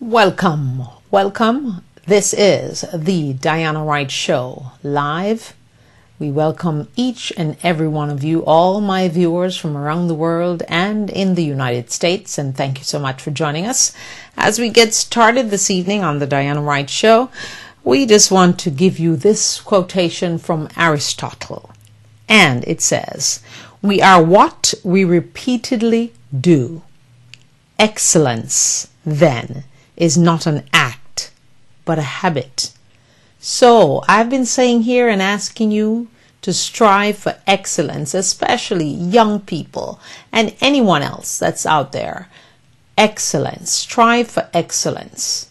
Welcome, welcome. This is the Diana Wright Show live. We welcome each and every one of you, all my viewers from around the world and in the United States, and thank you so much for joining us. As we get started this evening on the Diana Wright Show, we just want to give you this quotation from Aristotle, and it says, "We are what we repeatedly do. Excellence, then, is not an act, but a habit." So I've been saying here and asking you to strive for excellence, especially young people and anyone else that's out there. Excellence, strive for excellence,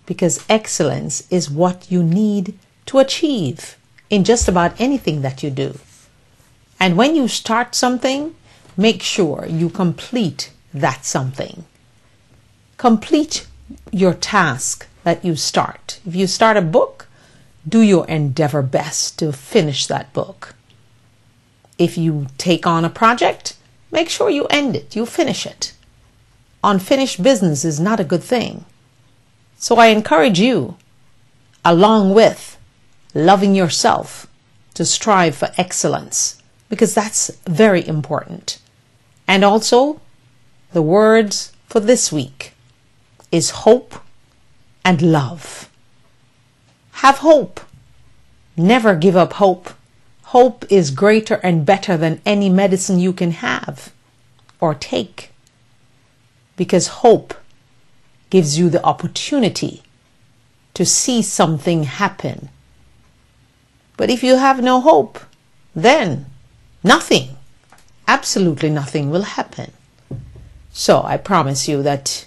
because excellence is what you need to achieve in just about anything that you do. And when you start something, make sure you complete that something. Complete your task that you start. If you start a book, do your endeavor best to finish that book. If you take on a project, make sure you end it, you finish it. Unfinished business is not a good thing. So I encourage you, along with loving yourself, to strive for excellence, because that's very important. And also, the words for this week is hope and love. Have hope. Never give up hope. Hope is greater and better than any medicine you can have or take, because hope gives you the opportunity to see something happen. But if you have no hope, then nothing, absolutely nothing will happen. So I promise you that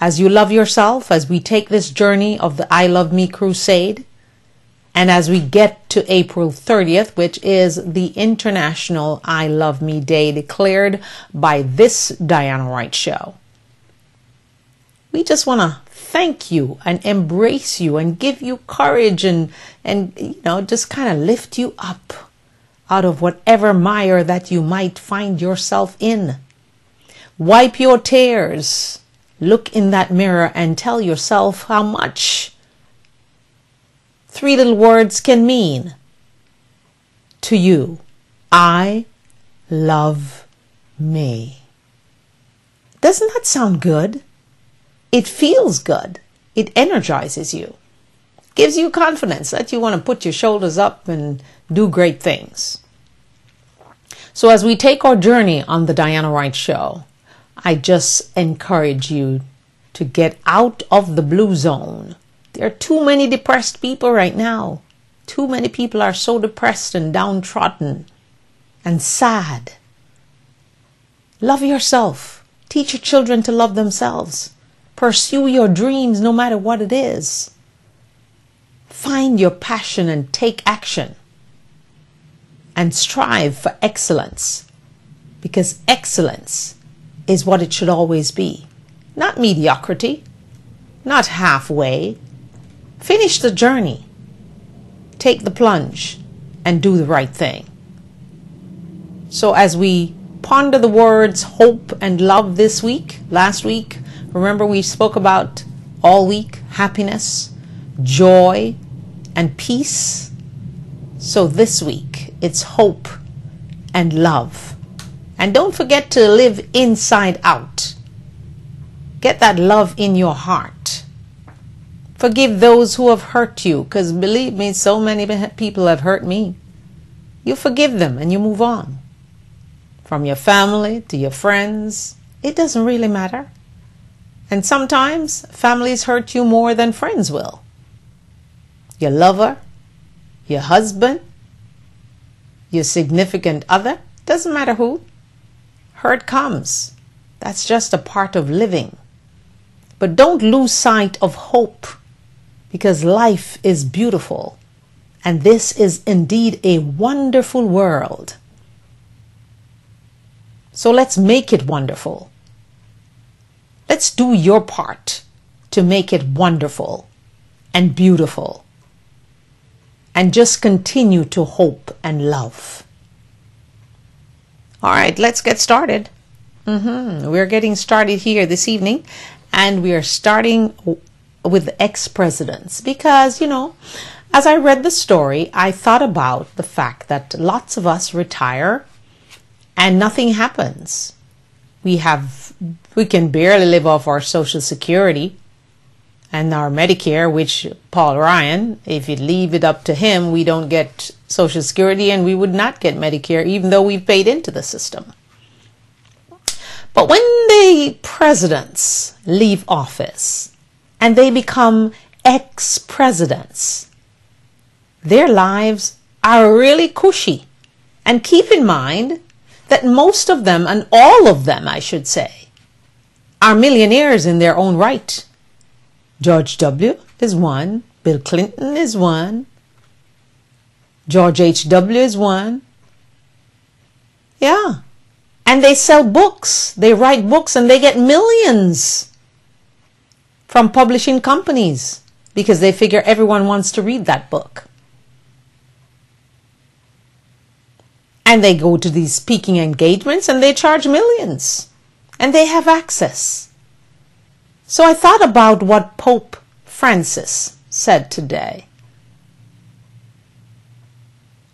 as you love yourself, as we take this journey of the I Love Me crusade, and as we get to April 30th, which is the International I Love Me Day declared by this Diana Wright Show, we just want to thank you and embrace you and give you courage and just kind of lift you up out of whatever mire that you might find yourself in. Wipe your tears. Look in that mirror and tell yourself how much 3 little words can mean to you. I love me. Doesn't that sound good? It feels good. It energizes you. Gives you confidence that you want to put your shoulders up and do great things. So as we take our journey on the Diana Wright Show, I just encourage you to get out of the blue zone. There are too many depressed people right now. Too many people are so depressed and downtrodden and sad. Love yourself. Teach your children to love themselves. Pursue your dreams no matter what it is. Find your passion and take action. And strive for excellence, because excellence is what it should always be. Not mediocrity, not halfway. Finish the journey. Take the plunge and do the right thing. So as we ponder the words hope and love this week, last week, remember we spoke about all week happiness, joy, and peace. So this week it's hope and love. And don't forget to live inside out. Get that love in your heart. Forgive those who have hurt you, because believe me, so many people have hurt me. You forgive them and you move on. From your family to your friends, it doesn't really matter. And sometimes families hurt you more than friends will. Your lover, your husband, your significant other, doesn't matter who. Hurt comes. That's just a part of living. But don't lose sight of hope, because life is beautiful. And this is indeed a wonderful world. So let's make it wonderful. Let's do your part to make it wonderful and beautiful. And just continue to hope and love. All right, let's get started. We're getting started here this evening. And we are starting with ex-presidents because, as I read the story, I thought about the fact that lots of us retire and nothing happens. We can barely live off our Social Security and our Medicare, which Paul Ryan, if you leave it up to him, we don't get Social Security and we would not get Medicare, even though we've paid into the system. But when the presidents leave office and they become ex-presidents, their lives are really cushy. And keep in mind that most of them, and all of them, I should say, are millionaires in their own right. George W. is one. Bill Clinton is one. George H.W. is one. Yeah. And they sell books. They write books and they get millions from publishing companies because they figure everyone wants to read that book. And they go to these speaking engagements and they charge millions. And they have access. So I thought about what Pope Francis said today.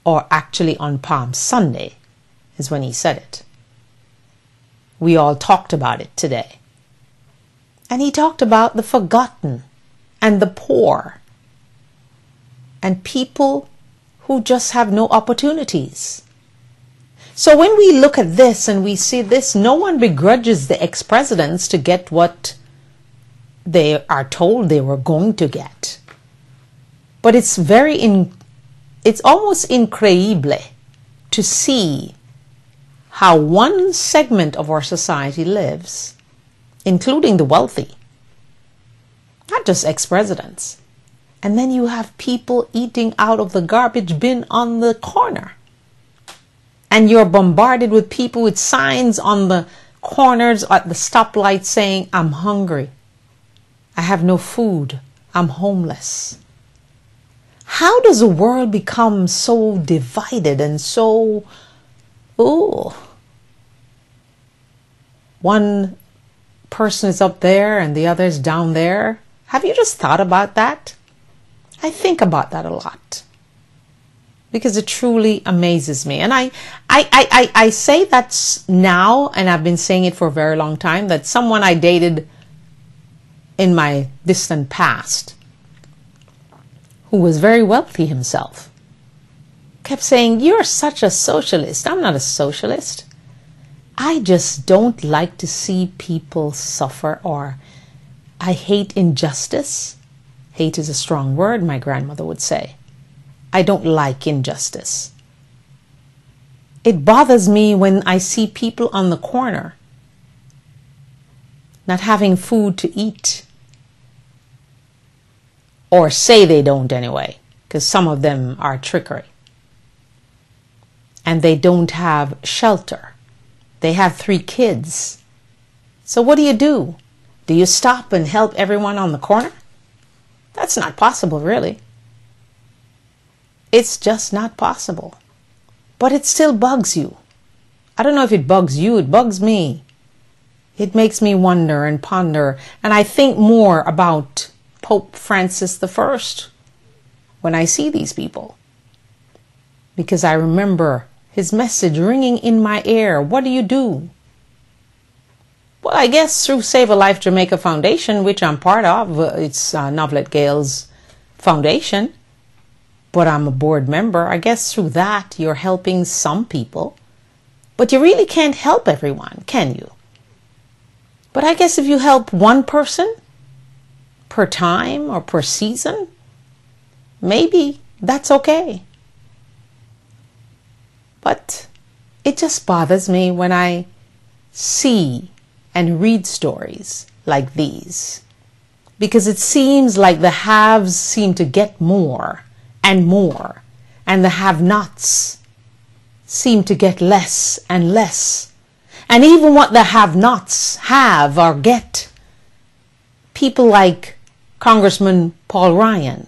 Or actually on Palm Sunday is when he said it. We all talked about it today. And he talked about the forgotten and the poor and people who just have no opportunities. So when we look at this and we see this, no one begrudges the ex-presidents to get what they are told they were going to get. But it's almost incredible to see how one segment of our society lives, including the wealthy, not just ex-presidents. And then you have people eating out of the garbage bin on the corner. And you're bombarded with people with signs on the corners at the stoplight saying, I'm hungry. I have no food. I'm homeless. How does the world become so divided and so, one person is up there and the other is down there? Have you just thought about that? I think about that a lot because it truly amazes me. And I say that now, and I've been saying it for a very long time, that someone I dated in my distant past, who was very wealthy himself, kept saying, you're such a socialist. I'm not a socialist. I just don't like to see people suffer, or I hate injustice. Hate is a strong word, my grandmother would say. I don't like injustice. It bothers me when I see people on the corner not having food to eat. Or say they don't anyway, because some of them are trickery. And they don't have shelter. They have 3 kids. So what do? Do you stop and help everyone on the corner? That's not possible, really. It's just not possible. But it still bugs you. I don't know if it bugs you, it bugs me. It makes me wonder and ponder, and I think more about Pope Francis I when I see these people. Because I remember his message ringing in my ear. What do? Well, I guess through Save a Life Jamaica Foundation, which I'm part of. It's Novelet Gales Foundation. But I'm a board member. I guess through that you're helping some people. But you really can't help everyone, can you? But I guess if you help one person per time or per season, maybe that's okay. But it just bothers me when I see and read stories like these, because it seems like the haves seem to get more and more, and the have-nots seem to get less and less. And even what the have-nots have or get, people like Congressman Paul Ryan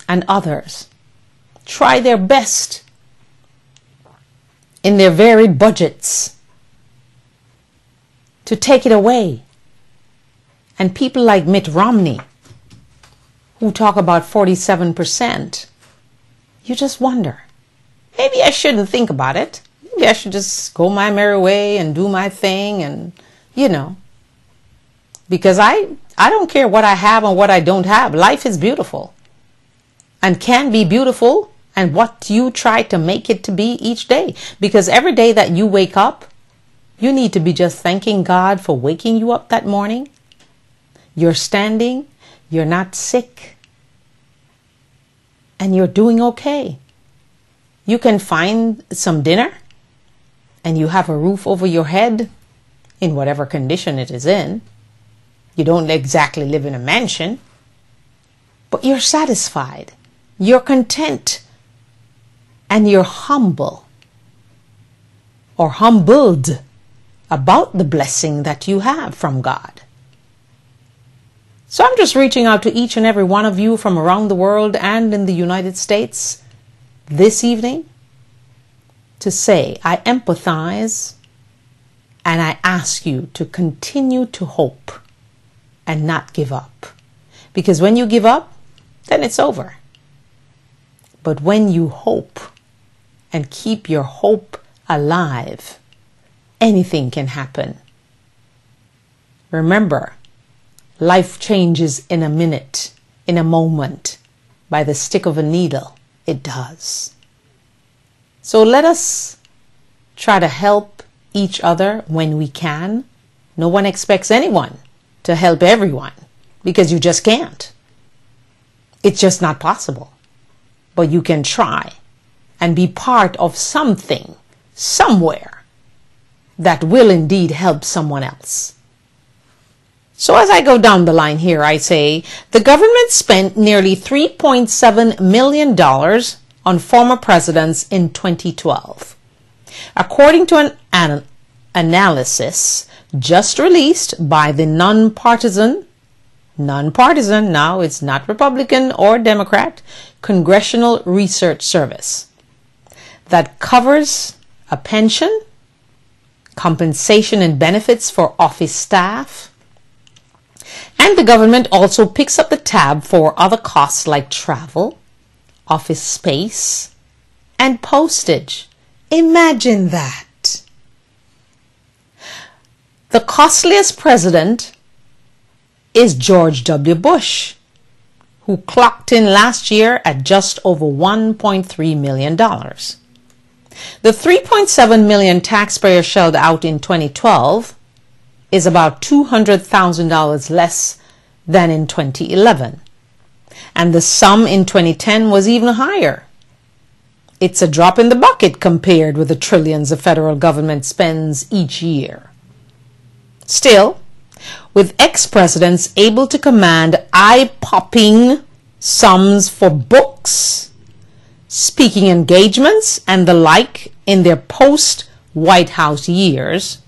and others try their best in their varied budgets to take it away and people like Mitt Romney, who talk about 47%, you just wonder, maybe I shouldn't think about it. Maybe I should just go my merry way and do my thing, and, because I don't care what I have and what I don't have. Life is beautiful and can be beautiful, and what you try to make it to be each day. Because every day that you wake up, you need to be just thanking God for waking you up that morning. You're standing, you're not sick, and you're doing okay. You can find some dinner, and you have a roof over your head in whatever condition it is in. You don't exactly live in a mansion, but you're satisfied, you're content, and you're humble or humbled about the blessing that you have from God. So I'm just reaching out to each and every one of you from around the world and in the United States this evening to say, I empathize, and I ask you to continue to hope and not give up. Because when you give up, then it's over. But when you hope and keep your hope alive, anything can happen. Remember, life changes in a minute, in a moment, by the stick of a needle. It does. So let us try to help each other when we can. No one expects anyone to help everyone, because you just can't. It's just not possible. But you can try and be part of something, somewhere, that will indeed help someone else. So as I go down the line here, I say the government spent nearly $3.7 million on former presidents in 2012. According to an analysis just released by the nonpartisan, now it's not Republican or Democrat, Congressional Research Service, that covers a pension, compensation and benefits for office staff, and the government also picks up the tab for other costs like travel, office space, and postage. Imagine that. The costliest president is George W. Bush, who clocked in last year at just over $1.3 million. The $3.7 million taxpayers shelled out in 2012 is about $200,000 less than in 2011. And the sum in 2010 was even higher. It's a drop in the bucket compared with the trillions the federal government spends each year. Still, with ex-presidents able to command eye-popping sums for books, speaking engagements, and the like in their post-White House years,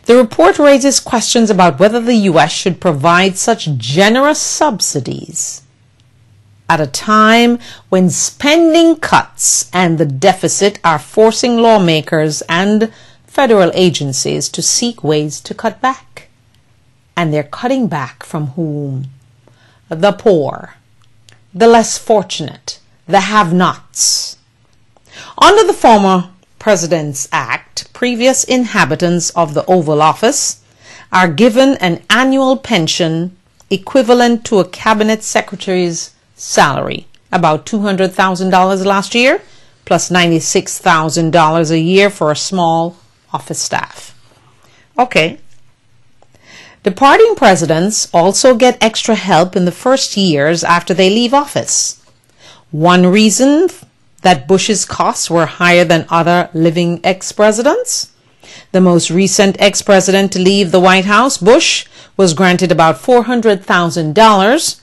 the report raises questions about whether the U.S. should provide such generous subsidies at a time when spending cuts and the deficit are forcing lawmakers and federal agencies to seek ways to cut back. And they're cutting back from whom? The poor, the less fortunate, the have-nots. Under the former President's Act, previous inhabitants of the Oval Office are given an annual pension equivalent to a cabinet secretary's salary, about $200,000 last year, plus $96,000 a year for a small office staff. Okay. Departing presidents also get extra help in the first years after they leave office. One reason that Bush's costs were higher than other living ex-presidents. The most recent ex-president to leave the White House, Bush, was granted about $400,000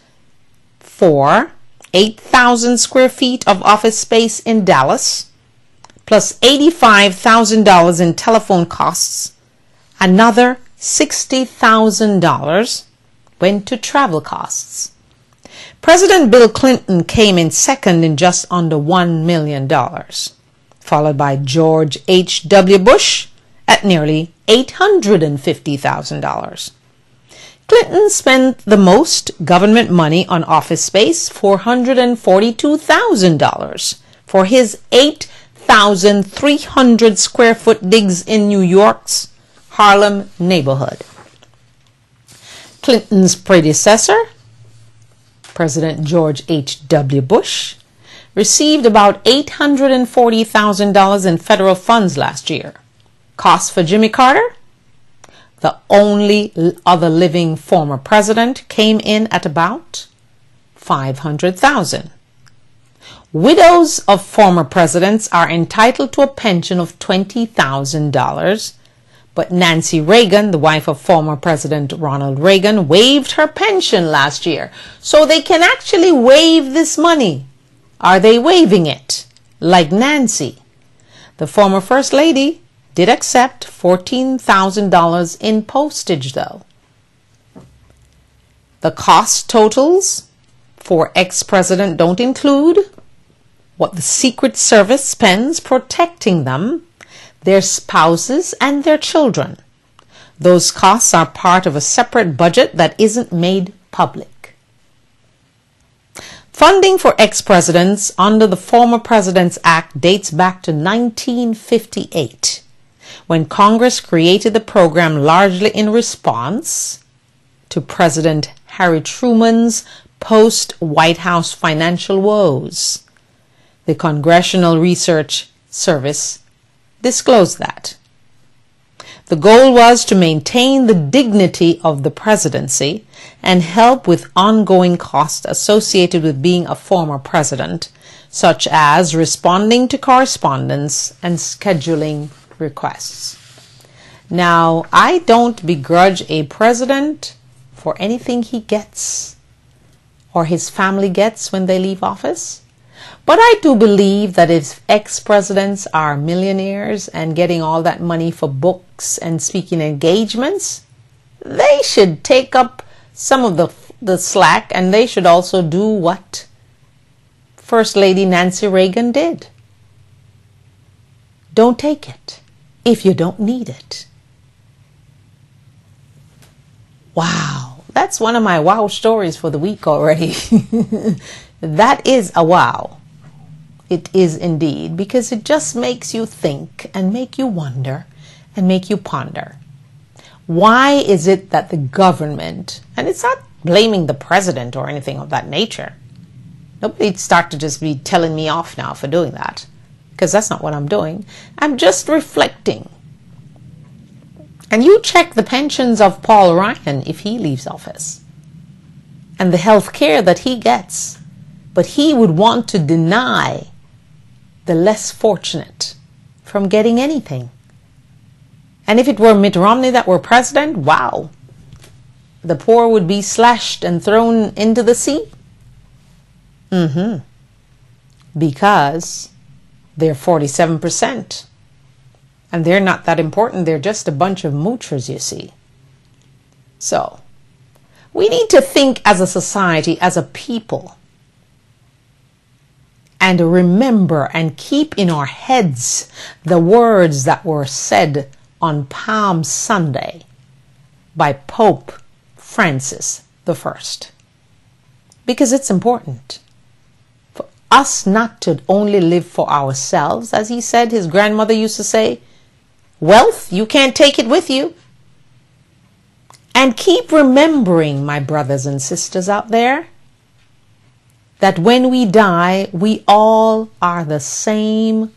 for 8,000 square feet of office space in Dallas, plus $85,000 in telephone costs. Another $60,000 went to travel costs. President Bill Clinton came in second in just under $1 million, followed by George H.W. Bush at nearly $850,000. Clinton spent the most government money on office space, $442,000, for his 8,300 square foot digs in New York's Harlem neighborhood. Clinton's predecessor, President George H.W. Bush, received about $840,000 in federal funds last year. Costs for Jimmy Carter, the only other living former president, came in at about $500,000. Widows of former presidents are entitled to a pension of $20,000, but Nancy Reagan, the wife of former President Ronald Reagan, waived her pension last year. So they can actually waive this money. Are they waiving it? Like Nancy. The former First Lady did accept $14,000 in postage, though. The cost totals for ex-president don't include what the Secret Service spends protecting them, their spouses, and their children. Those costs are part of a separate budget that isn't made public. Funding for ex-presidents under the Former Presidents Act dates back to 1958. When Congress created the program largely in response to President Harry Truman's post-White House financial woes. The Congressional Research Service disclosed that. The goal was to maintain the dignity of the presidency and help with ongoing costs associated with being a former president, such as responding to correspondence and scheduling requests. Now, I don't begrudge a president for anything he gets or his family gets when they leave office, but I do believe that if ex-presidents are millionaires and getting all that money for books and speaking engagements, they should take up some of the slack, and they should also do what First Lady Nancy Reagan did. Don't take it if you don't need it. Wow, that's one of my wow stories for the week already. That is a wow. It is indeed, because it just makes you think and make you wonder and make you ponder. Why is it that the government, and it's not blaming the president or anything of that nature. Nobody'd start to just be telling me off now for doing that, because that's not what I'm doing. I'm just reflecting. And you check the pensions of Paul Ryan if he leaves office and the health care that he gets. But he would want to deny the less fortunate from getting anything. And if it were Mitt Romney that were president, wow, the poor would be slashed and thrown into the sea. Because they're 47%. And they're not that important. They're just a bunch of moochers, you see. So, we need to think as a society, as a people, and remember and keep in our heads the words that were said on Palm Sunday by Pope Francis I. Because it's important for us not to only live for ourselves. As he said, his grandmother used to say, wealth, you can't take it with you. And keep remembering, my brothers and sisters out there, that when we die, we all are the same.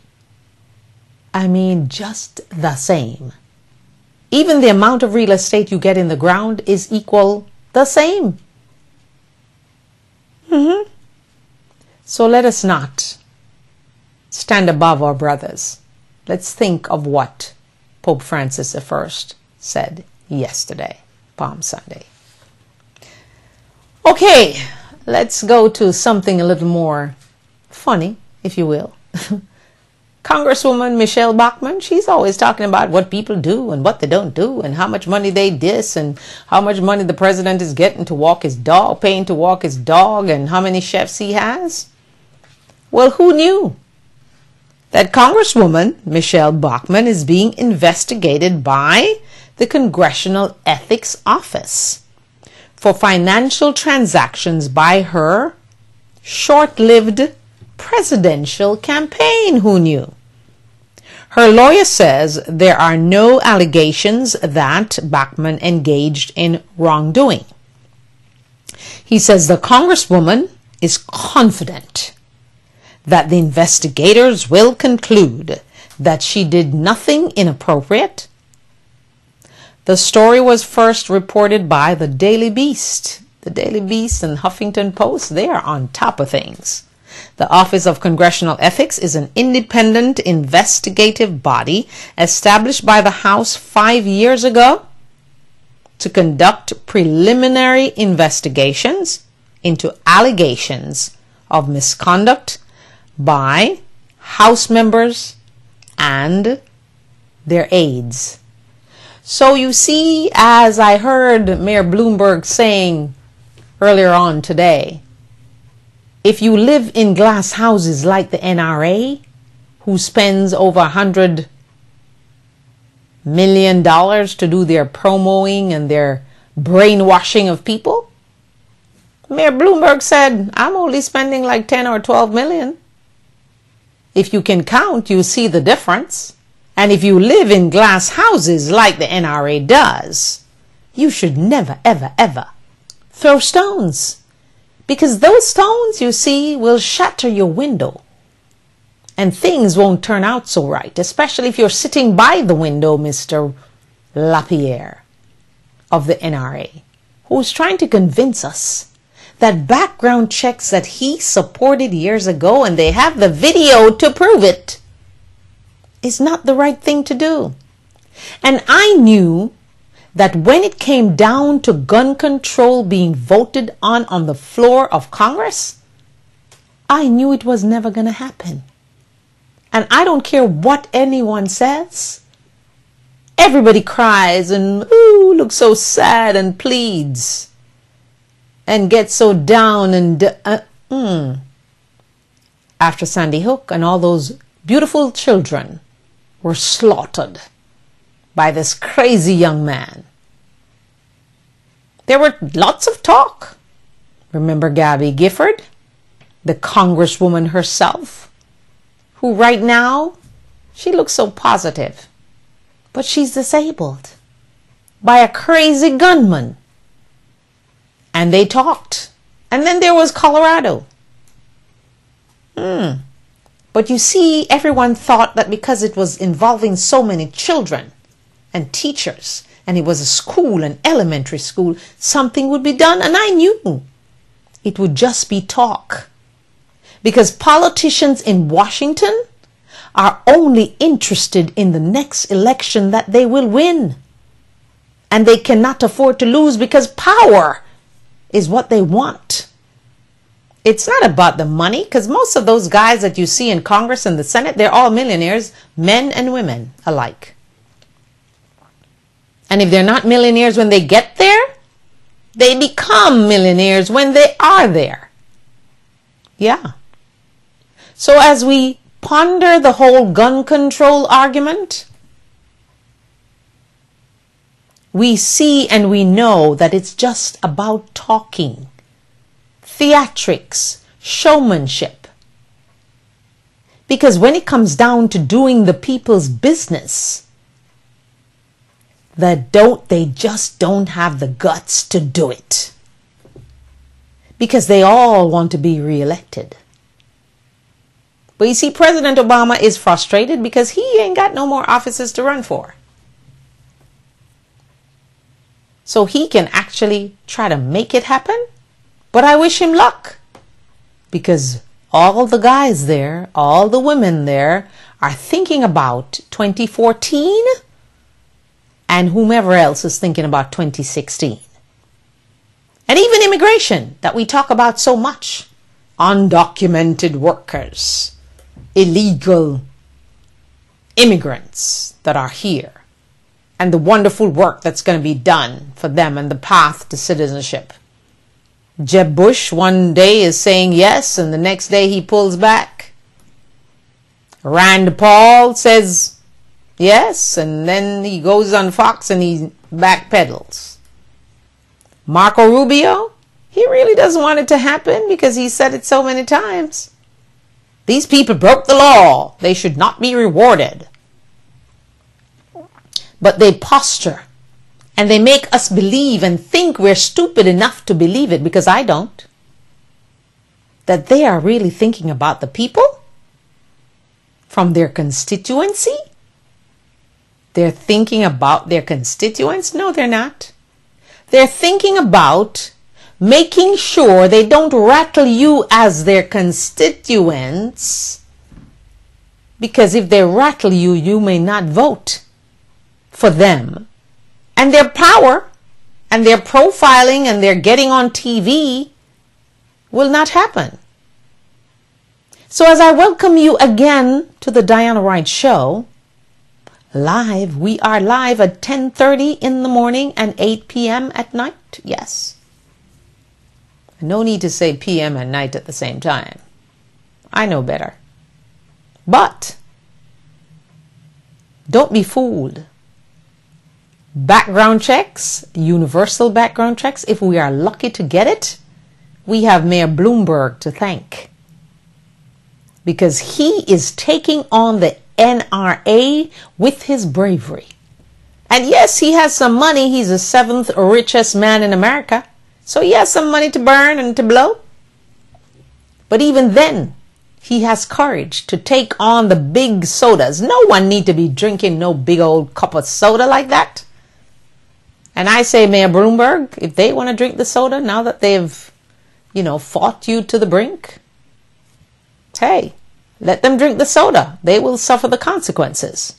I mean, just the same. Even the amount of real estate you get in the ground is equal the same. So let us not stand above our brothers. Let's think of what Pope Francis I said yesterday, Palm Sunday. Okay, let's go to something a little more funny, if you will. Congresswoman Michelle Bachmann, she's always talking about what people do and what they don't do and how much money they diss and how much money the president is getting to walk his dog, paying to walk his dog, and how many chefs he has. Well, who knew that Congresswoman Michelle Bachmann is being investigated by the Congressional Ethics Office for financial transactions by her short-lived presidential campaign. Who knew? Her lawyer says there are no allegations that Bachmann engaged in wrongdoing. He says the Congresswoman is confident that the investigators will conclude that she did nothing inappropriate. The story was first reported by the Daily Beast. The Daily Beast and Huffington Post, they are on top of things. The Office of Congressional Ethics is an independent investigative body established by the House 5 years ago to conduct preliminary investigations into allegations of misconduct by House members and their aides. So you see, as I heard Mayor Bloomberg saying earlier on today, if you live in glass houses like the NRA, who spends over $100 million to do their promoing and their brainwashing of people, Mayor Bloomberg said, I'm only spending like 10 or 12 million. If you can count, you see the difference. And if you live in glass houses like the NRA does, you should never, ever, ever throw stones. Because those stones, you see, will shatter your window. And things won't turn out so right, especially if you're sitting by the window, Mr. LaPierre of the NRA, who's trying to convince us that background checks that he supported years ago, and they have the video to prove it, is not the right thing to do. And I knew that when it came down to gun control being voted on the floor of Congress, I knew it was never going to happen. And I don't care what anyone says. Everybody cries and ooh, looks so sad and pleads and gets so down and after Sandy Hook, and all those beautiful children were slaughtered by this crazy young man. There were lots of talk. Remember Gabby Gifford, the Congresswoman herself, who right now, she looks so positive, but she's disabled by a crazy gunman. And they talked. And then there was Colorado. But you see, everyone thought that because it was involving so many children and teachers, and it was a school, an elementary school, something would be done. And I knew it would just be talk. Because politicians in Washington are only interested in the next election that they will win. And they cannot afford to lose, because power is what they want. It's not about the money, because most of those guys that you see in Congress and the Senate, they're all millionaires, men and women alike. And if they're not millionaires when they get there, they become millionaires when they are there. Yeah. So as we ponder the whole gun control argument, we see and we know that it's just about talking, theatrics, showmanship. Because when it comes down to doing the people's business, they just don't have the guts to do it. Because they all want to be reelected. But you see, President Obama is frustrated because he ain't got no more offices to run for. So he can actually try to make it happen. But I wish him luck. Because all the guys there, all the women there are thinking about 2014 and whomever else is thinking about 2016. And even immigration that we talk about so much. Undocumented workers, illegal immigrants that are here, and the wonderful work that's going to be done for them and the path to citizenship. Jeb Bush one day is saying yes, and the next day he pulls back. Rand Paul says yes, and then he goes on Fox and he backpedals. Marco Rubio, he really doesn't want it to happen because he said it so many times. These people broke the law. They should not be rewarded. But they posture and they make us believe and think we're stupid enough to believe it, because I don't, that they are really thinking about the people from their constituency. They're thinking about their constituents. No, they're not. They're thinking about making sure they don't rattle you as their constituents, because if they rattle you, you may not vote for them. And their power and their profiling and their getting on TV will not happen. So as I welcome you again to the Diana Wright Show, live, we are live at 10:30 in the morning and 8 p.m. at night. Yes. No need to say p.m. and night at the same time. I know better. But don't be fooled. Background checks, universal background checks, if we are lucky to get it, we have Mayor Bloomberg to thank, because he is taking on the NRA with his bravery. And yes, he has some money. He's the 7th richest man in America. So he has some money to burn and to blow. But even then, he has courage to take on the big sodas. No one need to be drinking no big old cup of soda like that. And I say, Mayor Bloomberg, if they want to drink the soda now that they've, fought you to the brink, hey, let them drink the soda. They will suffer the consequences.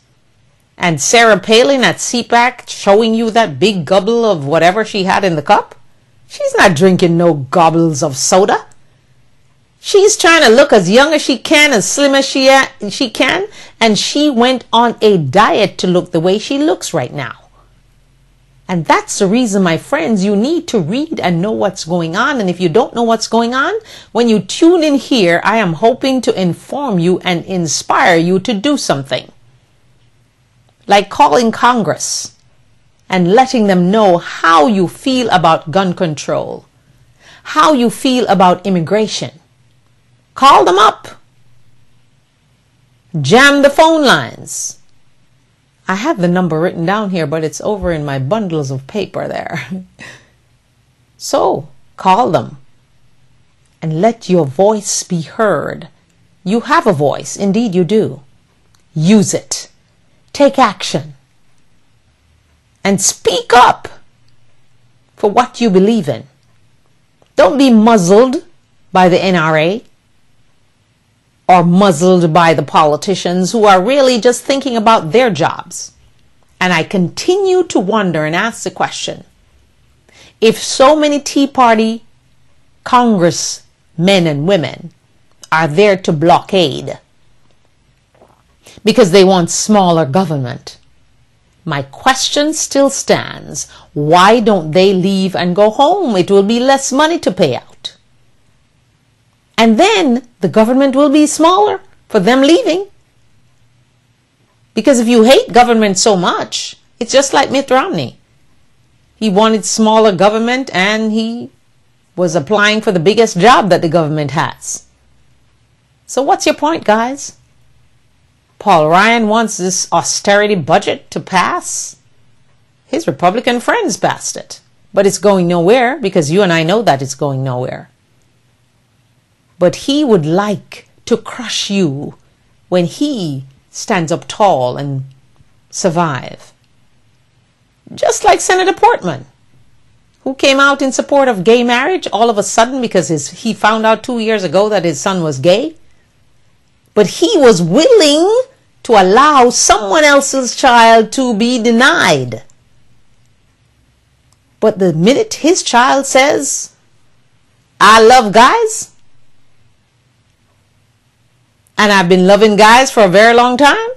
And Sarah Palin at CPAC showing you that big gobble of whatever she had in the cup, she's not drinking no gobbles of soda. She's trying to look as young as she can, as slim as she can, and she went on a diet to look the way she looks right now. And that's the reason, my friends, you need to read and know what's going on. And if you don't know what's going on, when you tune in here, I am hoping to inform you and inspire you to do something. Like calling Congress and letting them know how you feel about gun control, how you feel about immigration. Call them up. Jam the phone lines. I have the number written down here, but it's over in my bundles of paper there. So call them and let your voice be heard. You have a voice. Indeed, you do. Use it. Take action. And speak up for what you believe in. Don't be muzzled by the NRA or muzzled by the politicians who are really just thinking about their jobs. And I continue to wonder and ask the question, if so many Tea Party congressmen and women are there to blockade because they want smaller government, my question still stands. Why don't they leave and go home? It will be less money to pay out. And then the government will be smaller for them leaving. Because if you hate government so much, it's just like Mitt Romney. He wanted smaller government and he was applying for the biggest job that the government has. So what's your point, guys? Paul Ryan wants this austerity budget to pass. His Republican friends passed it. But it's going nowhere, because you and I know that it's going nowhere. But he would like to crush you when he stands up tall and survive. Just like Senator Portman, who came out in support of gay marriage all of a sudden because he found out 2 years ago that his son was gay. But he was willing to allow someone else's child to be denied. But the minute his child says, I love guys, and I've been loving guys for a very long time,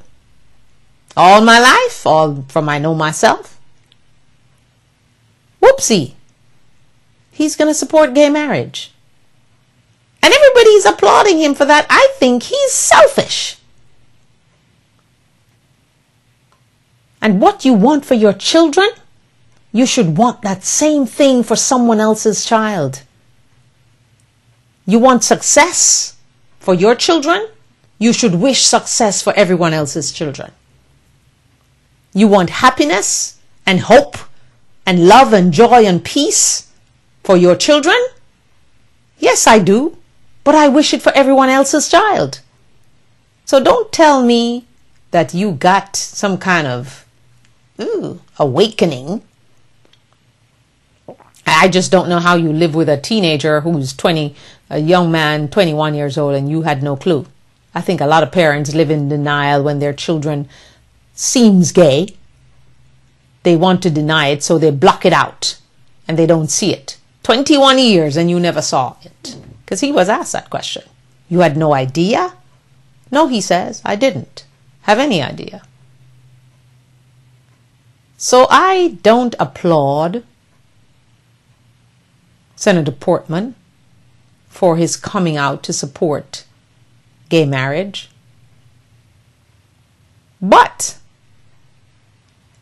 all my life, all from I know myself, whoopsie, he's going to support gay marriage. And everybody's applauding him for that. I think he's selfish. And what you want for your children, you should want that same thing for someone else's child. You want success for your children? You should wish success for everyone else's children. You want happiness and hope and love and joy and peace for your children? Yes, I do. But I wish it for everyone else's child. So don't tell me that you got some kind of awakening. I just don't know how you live with a teenager who's 20, a young man, 21 years old, and you had no clue. I think a lot of parents live in denial when their children seems gay. They want to deny it, so they block it out and they don't see it. 21 years and you never saw it. Because he was asked that question. You had no idea? No, he says, I didn't have any idea. So I don't applaud Senator Portman for his coming out to support gay marriage. But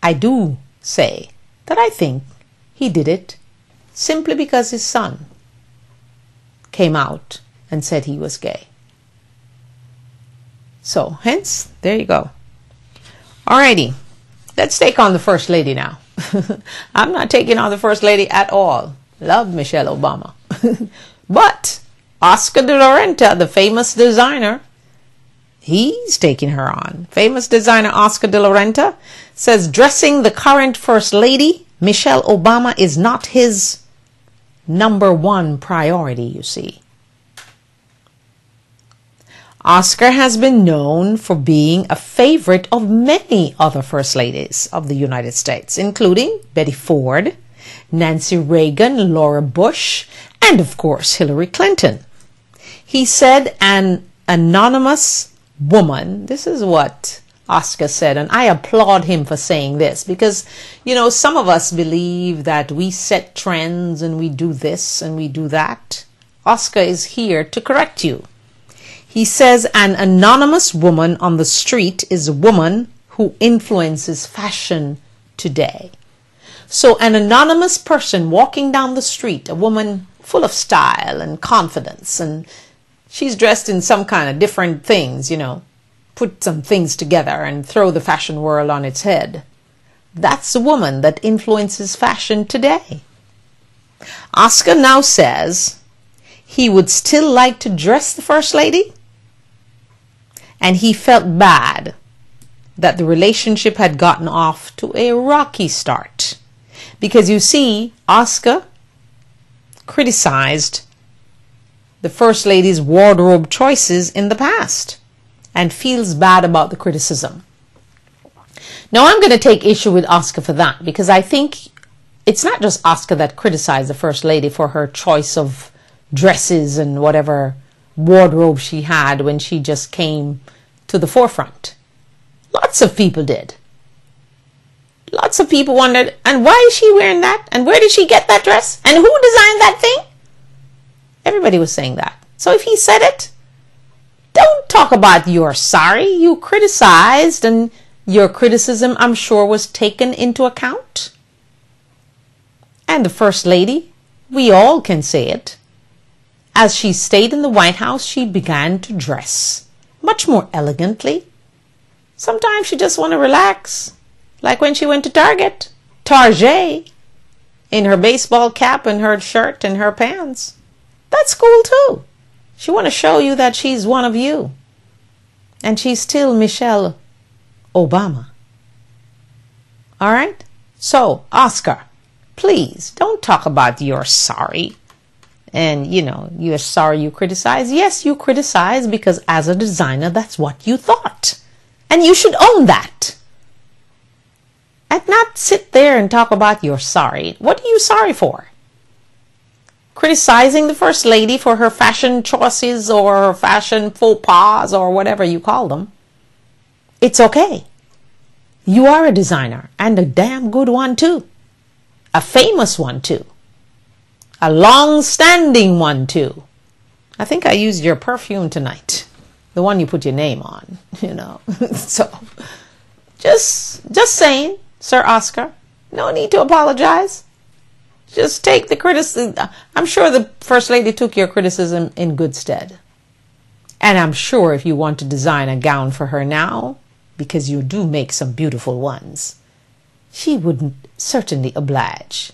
I do say that I think he did it simply because his son came out and said he was gay. So, hence, there you go. Alrighty, let's take on the First Lady now. I'm not taking on the First Lady at all. Love Michelle Obama. But Oscar de la Renta, the famous designer, he's taking her on. Famous designer Oscar de la Renta says dressing the current First Lady, Michelle Obama, is not his number one priority, you see. Oscar has been known for being a favorite of many other First Ladies of the United States, including Betty Ford, Nancy Reagan, Laura Bush, and of course Hillary Clinton. He said an anonymous woman, this is what Oscar said, and I applaud him for saying this because, you know, some of us believe that we set trends and we do this and we do that. Oscar is here to correct you. He says an anonymous woman on the street is a woman who influences fashion today. So an anonymous person walking down the street, a woman full of style and confidence, and she's dressed in some kind of different things, you know, put some things together and throw the fashion world on its head. That's the woman that influences fashion today. Oscar now says he would still like to dress the First Lady, and he felt bad that the relationship had gotten off to a rocky start. Because you see, Oscar criticized the First Lady's wardrobe choices in the past and feels bad about the criticism. Now, I'm going to take issue with Oscar for that because I think it's not just Oscar that criticized the First Lady for her choice of dresses and whatever wardrobe she had when she just came to the forefront. Lots of people did. Lots of people wondered, and why is she wearing that? And where did she get that dress? And who designed that thing? Everybody was saying that. So if he said it, don't talk about you're sorry. You criticized, and your criticism, I'm sure, was taken into account. And the First Lady, we all can say it. As she stayed in the White House, she began to dress much more elegantly. Sometimes she just want to relax. Like when she went to Target, in her baseball cap and her shirt and her pants. That's cool too. She want to show you that she's one of you. And she's still Michelle Obama. All right? So, Oscar, please don't talk about you're sorry. And, you know, you're sorry you criticize. Yes, you criticize because as a designer, that's what you thought. And you should own that. And not sit there and talk about you're sorry. What are you sorry for? Criticizing the First Lady for her fashion choices or her fashion faux pas or whatever you call them. It's okay. You are a designer, and a damn good one too. A famous one too. A long-standing one too. I think I used your perfume tonight. The one you put your name on, you know. So, just saying, Sir Oscar, No need to apologize. Just take the criticism. I'm sure the First Lady took your criticism in good stead. And I'm sure if you want to design a gown for her now, because you do make some beautiful ones, she would certainly oblige.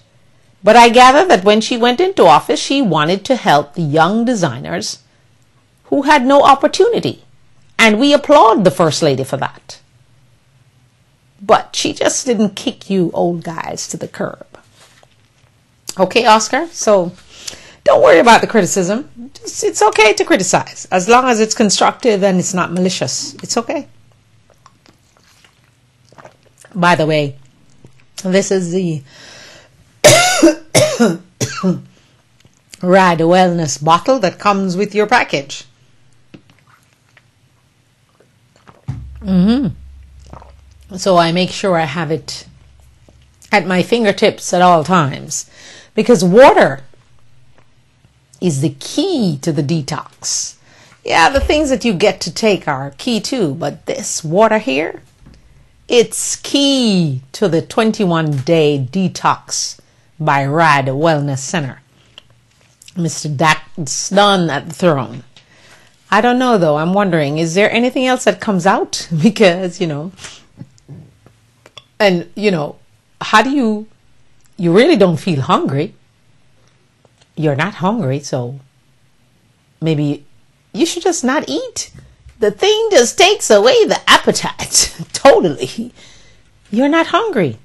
But I gather that when she went into office, she wanted to help the young designers who had no opportunity. And we applaud the First Lady for that. But she just didn't kick you old guys to the curb. Okay, Oscar? So don't worry about the criticism. It's okay to criticize, as long as it's constructive and it's not malicious. It's okay. By the way, this is the Rad Wellness bottle that comes with your package. So I make sure I have it at my fingertips at all times, because water is the key to the detox. Yeah, the things that you get to take are key too, but this water here, it's key to the 21-day detox by Rad Wellness Center. Mr. Dax Dunn at the throne. I don't know though, I'm wondering, is there anything else that comes out? Because, how do you really don't feel hungry. You're not hungry, so maybe you should just not eat. The thing just takes away the appetite. Totally. You're not hungry.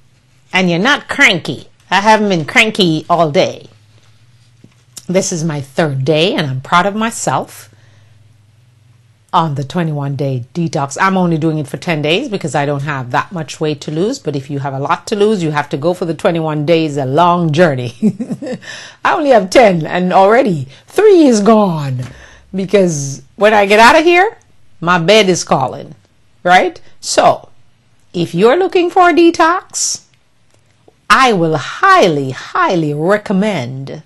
And you're not cranky. I haven't been cranky all day. This is my 3rd day, and I'm proud of myself on the 21-day detox. I'm only doing it for 10 days because I don't have that much weight to lose. But if you have a lot to lose, you have to go for the 21 days, a long journey. I only have 10 and already 3 is gone. Because when I get out of here, my bed is calling, right? So if you're looking for a detox, I will highly, highly recommend.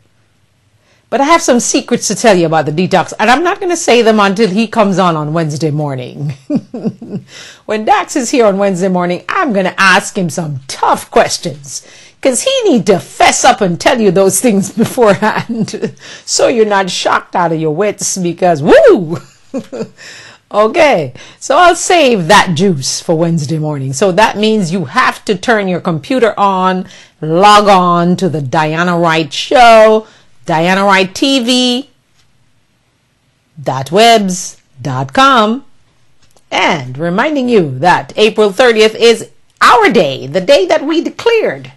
But I have some secrets to tell you about the detox, and I'm not going to say them until he comes on Wednesday morning. When Dax is here on Wednesday morning, I'm going to ask him some tough questions, because he needs to fess up and tell you those things beforehand, so you're not shocked out of your wits, because woo! Okay, so I'll save that juice for Wednesday morning. So that means you have to turn your computer on, log on to the Diana Wright Show, Diana Wright TV, .webs.com, and reminding you that April 30th is our day, the day that we declared.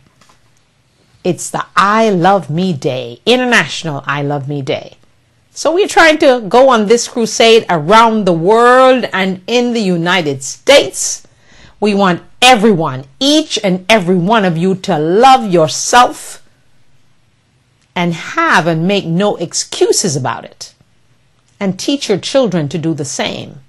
It's the I Love Me Day, International I Love Me Day. So we're trying to go on this crusade around the world and in the United States. We want everyone, each and every one of you, to love yourself and have and make no excuses about it. And teach your children to do the same.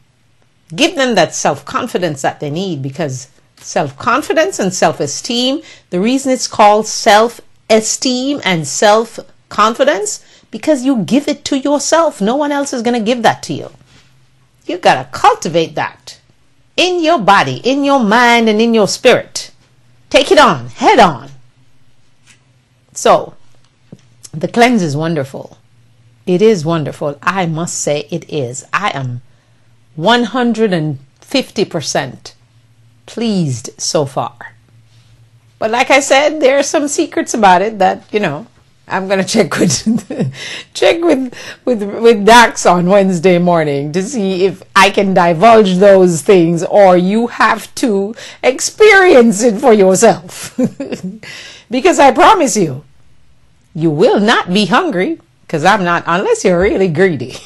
Give them that self-confidence that they need, because self-confidence and self-esteem, the reason it's called self-esteem and self-confidence, because you give it to yourself. No one else is going to give that to you. You got to cultivate that in your body, in your mind, and in your spirit. Take it on, head on. So, the cleanse is wonderful. It is wonderful. I must say it is. I am 150% pleased so far. But like I said, there are some secrets about it that, I'm going to check with Dax on Wednesday morning to see if I can divulge those things, or you have to experience it for yourself. Because I promise you, you will not be hungry, because I'm not, unless you're really greedy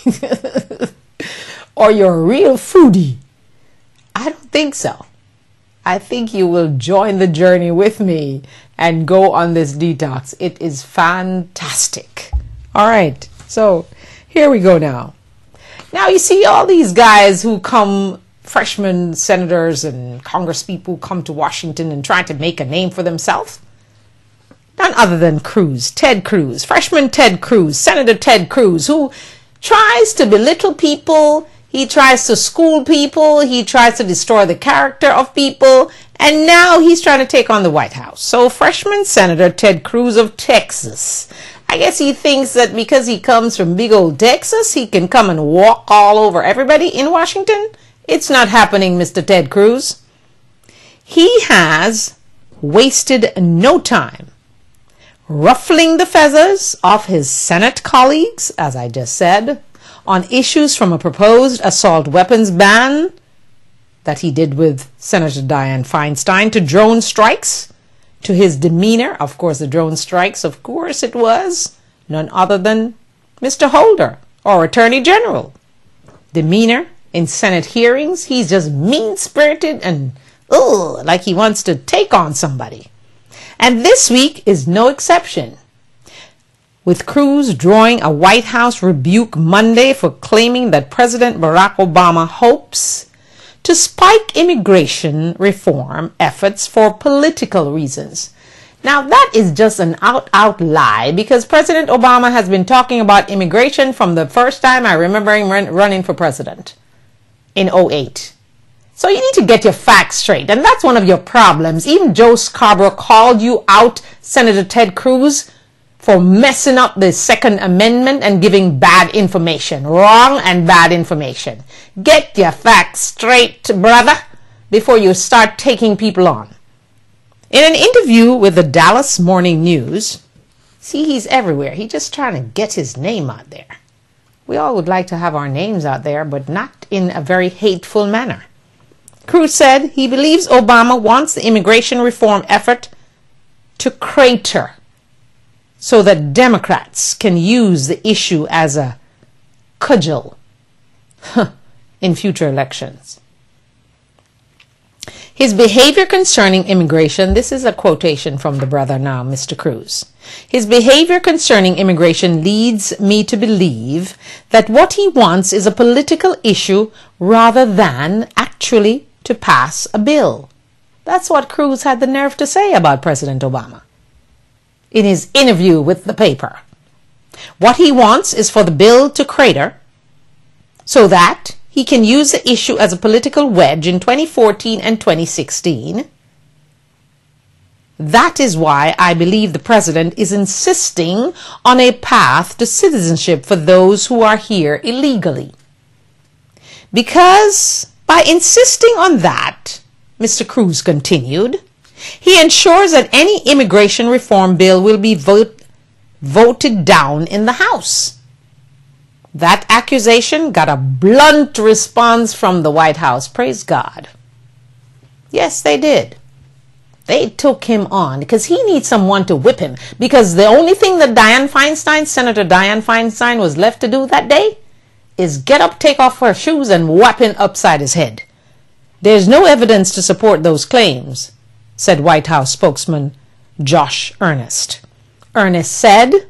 or you're a real foodie. I don't think so. I think you will join the journey with me and go on this detox. It is fantastic. All right, so here we go now. Now you see all these guys who come, freshmen senators and congresspeople who come to Washington and try to make a name for themselves. None other than Cruz, Ted Cruz, freshman Ted Cruz, Senator Ted Cruz, who tries to belittle people. He tries to school people. He tries to destroy the character of people. And now he's trying to take on the White House. So freshman Senator Ted Cruz of Texas, I guess he thinks that because he comes from big old Texas, he can come and walk all over everybody in Washington. It's not happening, Mr. Ted Cruz. He has wasted no time ruffling the feathers of his Senate colleagues, as I just said, on issues from a proposed assault weapons ban that he did with Senator Dianne Feinstein to drone strikes, to his demeanor. Of course, the drone strikes, of course it was none other than Mr. Holder, our Attorney General. Demeanor in Senate hearings, he's just mean-spirited and like he wants to take on somebody. And this week is no exception, with Cruz drawing a White House rebuke Monday for claiming that President Barack Obama hopes to spike immigration reform efforts for political reasons. Now that is just an out lie, because President Obama has been talking about immigration from the first time I remember him running for president in 2008. So you need to get your facts straight, and that's one of your problems. Even Joe Scarborough called you out, Senator Ted Cruz, for messing up the Second Amendment and giving bad information, wrong and bad information. Get your facts straight, brother, before you start taking people on. In an interview with the Dallas Morning News, see, he's everywhere. He's just trying to get his name out there. We all would like to have our names out there, but not in a very hateful manner. Cruz said he believes Obama wants the immigration reform effort to crater so that Democrats can use the issue as a cudgel in future elections. His behavior concerning immigration, this is a quotation from the brother now, Mr. Cruz. His behavior concerning immigration leads me to believe that what he wants is a political issue rather than actually to pass a bill. That's what Cruz had the nerve to say about President Obama in his interview with the paper. What he wants is for the bill to crater so that he can use the issue as a political wedge in 2014 and 2016. That is why I believe the president is insisting on a path to citizenship for those who are here illegally. Because by insisting on that, Mr. Cruz continued, he ensures that any immigration reform bill will be voted down in the House. That accusation got a blunt response from the White House. Praise God. Yes, they did. They took him on because he needs someone to whip him. Because the only thing that Senator Dianne Feinstein was left to do that day is get up, take off her shoes, and whap him upside his head. There's no evidence to support those claims, said White House spokesman Josh Earnest. Earnest said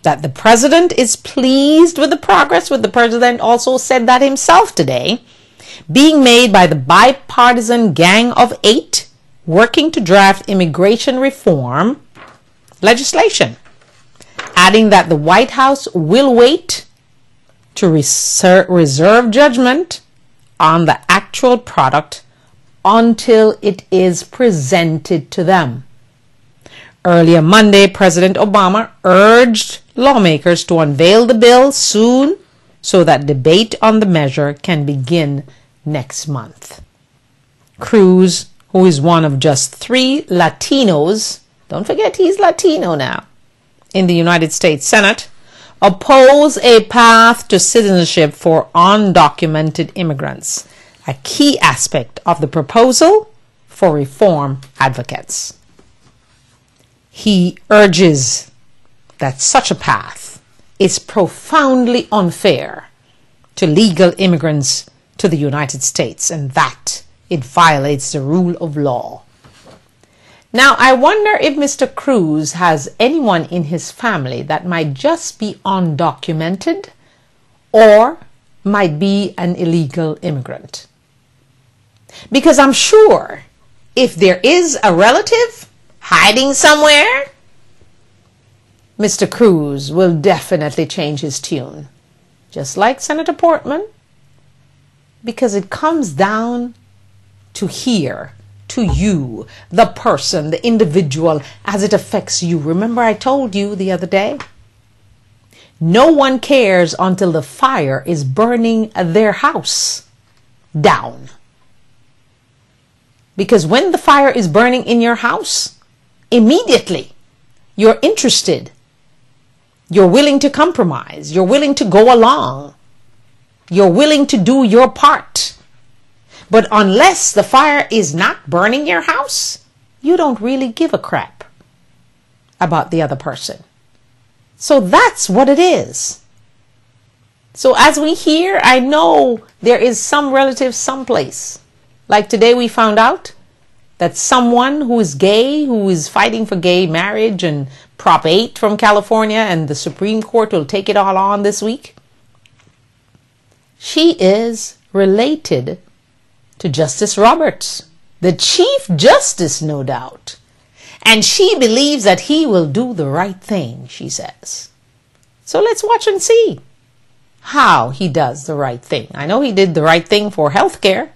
that the president is pleased with the progress, the president also said that himself today, being made by the bipartisan Gang of Eight working to draft immigration reform legislation, adding that the White House will wait to reserve judgment on the actual product until it is presented to them. Earlier Monday, President Obama urged lawmakers to unveil the bill soon so that debate on the measure can begin next month. Cruz, who is one of just 3 Latinos, don't forget he's Latino now, in the United States Senate, oppose a path to citizenship for undocumented immigrants, a key aspect of the proposal for reform advocates. He urges that such a path is profoundly unfair to legal immigrants to the United States and that it violates the rule of law. Now, I wonder if Mr. Cruz has anyone in his family that might just be undocumented or might be an illegal immigrant. Because I'm sure if there is a relative hiding somewhere, Mr. Cruz will definitely change his tune. Just like Senator Portman, because it comes down to here, to you, the person, the individual, as it affects you. Remember I told you the other day? No one cares until the fire is burning their house down. Because when the fire is burning in your house, immediately you're interested. You're willing to compromise. You're willing to go along. You're willing to do your part. But unless the fire is not burning your house, you don't really give a crap about the other person. So that's what it is. So as we hear, I know there is some relative someplace. Like today we found out that someone who is gay, who is fighting for gay marriage and Prop 8 from California, and the Supreme Court will take it all on this week. She is related to Justice Roberts, the Chief Justice, no doubt. And she believes that he will do the right thing, she says. So let's watch and see how he does the right thing. I know he did the right thing for healthcare,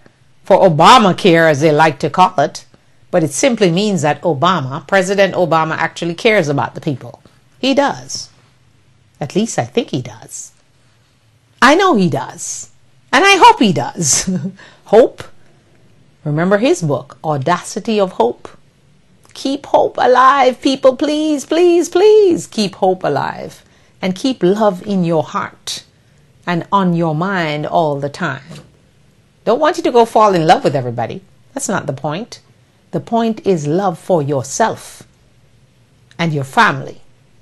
for Obamacare, as they like to call it. But it simply means that President Obama, actually cares about the people. He does. At least I think he does. I know he does. And I hope he does. Hope. Remember his book, Audacity of Hope. Keep hope alive, people, please, please, please. Keep hope alive. And keep love in your heart and on your mind all the time. Don't want you to go fall in love with everybody. That's not the point. The point is love for yourself and your family.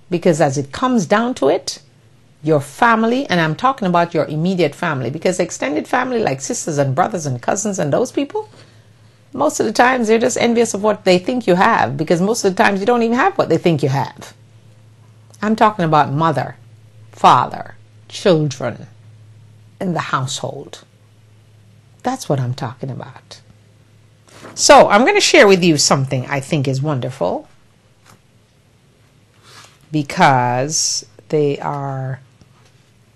Because as it comes down to it, your family, and I'm talking about your immediate family, because extended family like sisters and brothers and cousins and those people, most of the times they're just envious of what they think you have, because most of the times you don't even have what they think you have. I'm talking about mother, father, children in the household. That's what I'm talking about. So I'm going to share with you something I think is wonderful, because they are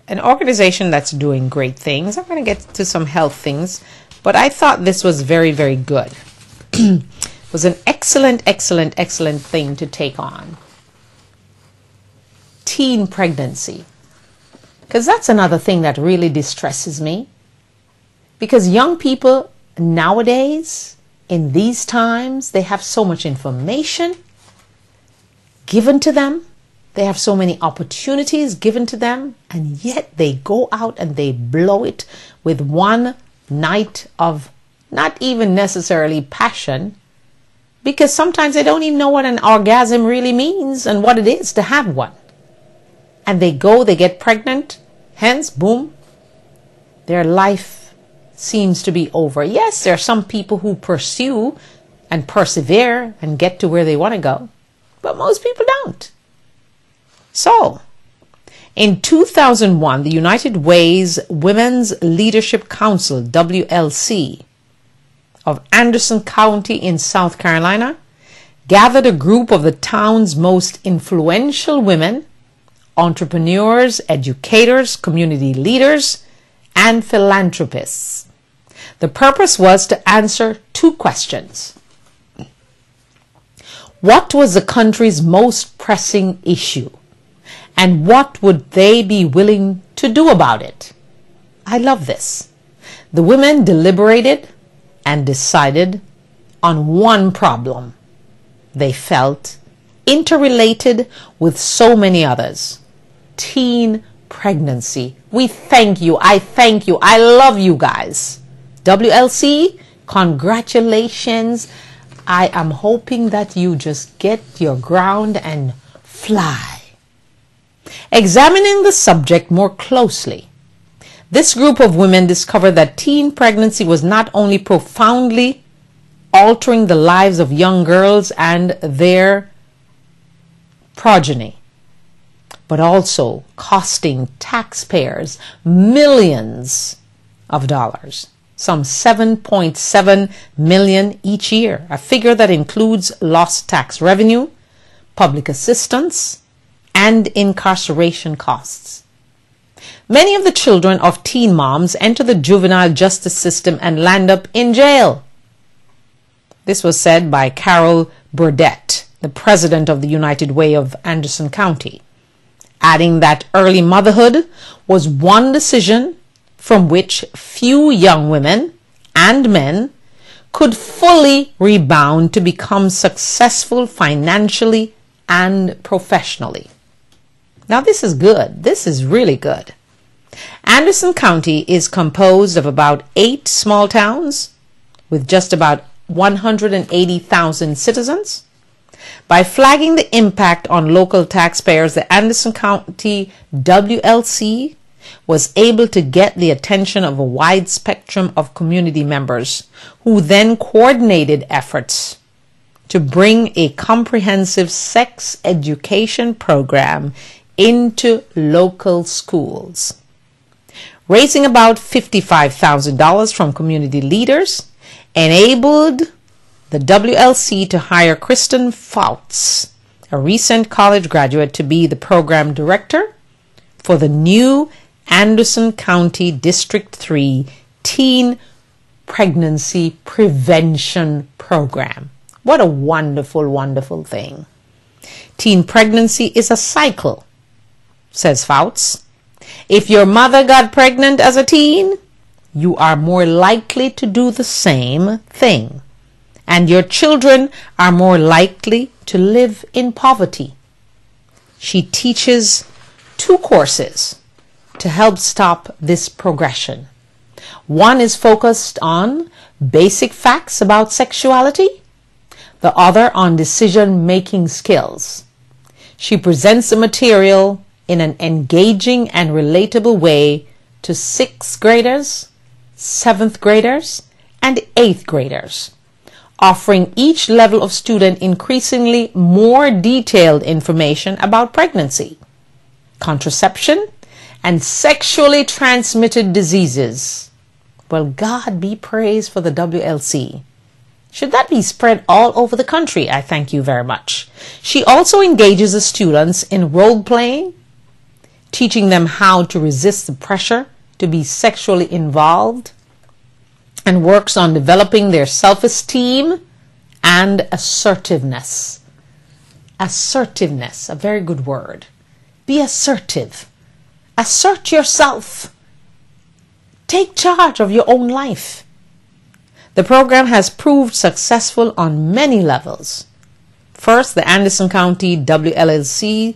an organization that's doing great things. I'm going to get to some health things, but I thought this was very, very good. It was an excellent, excellent, excellent thing to take on. Teen pregnancy. Because that's another thing that really distresses me. Because young people nowadays, in these times, they have so much information given to them. They have so many opportunities given to them, and yet they go out and they blow it with one night of not even necessarily passion, because sometimes they don't even know what an orgasm really means and what it is to have one. And they get pregnant, hence, boom, their life seems to be over. Yes, there are some people who pursue and persevere and get to where they want to go, but most people don't. So, in 2001, the United Way's Women's Leadership Council, WLC, of Anderson County in South Carolina, gathered a group of the town's most influential women, entrepreneurs, educators, community leaders, and philanthropists. The purpose was to answer two questions. What was the country's most pressing issue? And what would they be willing to do about it? I love this. The women deliberated and decided on one problem they felt interrelated with so many others. Teen pregnancy. We thank you. I thank you. I love you guys. WLC, congratulations. I am hoping that you just get your ground and fly. Examining the subject more closely, this group of women discovered that teen pregnancy was not only profoundly altering the lives of young girls and their progeny, but also costing taxpayers millions of dollars, some $7.7 million each year, a figure that includes lost tax revenue, public assistance, and incarceration costs. Many of the children of teen moms enter the juvenile justice system and land up in jail. This was said by Carol Burdett, the president of the United Way of Anderson County, adding that early motherhood was one decision from which few young women and men could fully rebound to become successful financially and professionally. Now this is good. This is really good. Anderson County is composed of about 8 small towns with just about 180,000 citizens. By flagging the impact on local taxpayers, the Anderson County WLC was able to get the attention of a wide spectrum of community members who then coordinated efforts to bring a comprehensive sex education program into local schools. Raising about $55,000 from community leaders enabled the WLC to hire Kristen Fouts, a recent college graduate, to be the program director for the new Anderson County District 3 Teen Pregnancy Prevention Program. What a wonderful, wonderful thing. Teen pregnancy is a cycle, says Fouts. If your mother got pregnant as a teen, you are more likely to do the same thing, and your children are more likely to live in poverty. She teaches 2 courses to help stop this progression. One is focused on basic facts about sexuality, the other on decision-making skills. She presents the material in an engaging and relatable way to 6th graders, 7th graders, and 8th graders, offering each level of student increasingly more detailed information about pregnancy, contraception, and sexually transmitted diseases. Well, God be praised for the WLC. Should that be spread all over the country? I thank you very much. She also engages the students in role-playing, teaching them how to resist the pressure to be sexually involved, and works on developing their self-esteem and assertiveness. Assertiveness, a very good word. Be assertive. Assert yourself. Take charge of your own life. The program has proved successful on many levels. First, the Anderson County WLC's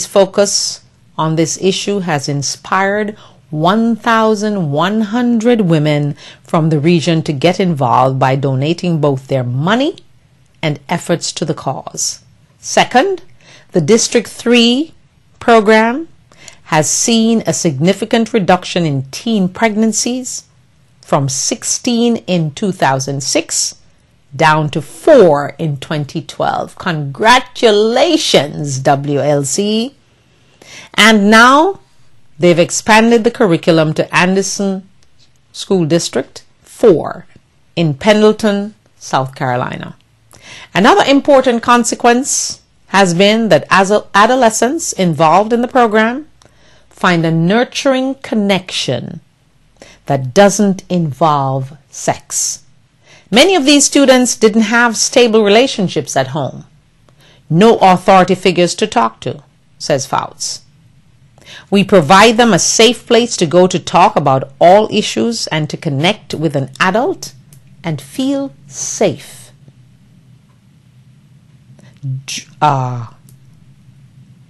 focus on this issue has inspired 1,100 women from the region to get involved by donating both their money and efforts to the cause. Second, the District 3 program has seen a significant reduction in teen pregnancies from 16 in 2006 down to 4 in 2012. Congratulations, WLC. And now they've expanded the curriculum to Anderson School District 4 in Pendleton, South Carolina. Another important consequence has been that as adolescents involved in the program find a nurturing connection that doesn't involve sex. Many of these students didn't have stable relationships at home, no authority figures to talk to, says Fouts. We provide them a safe place to go to talk about all issues and to connect with an adult and feel safe.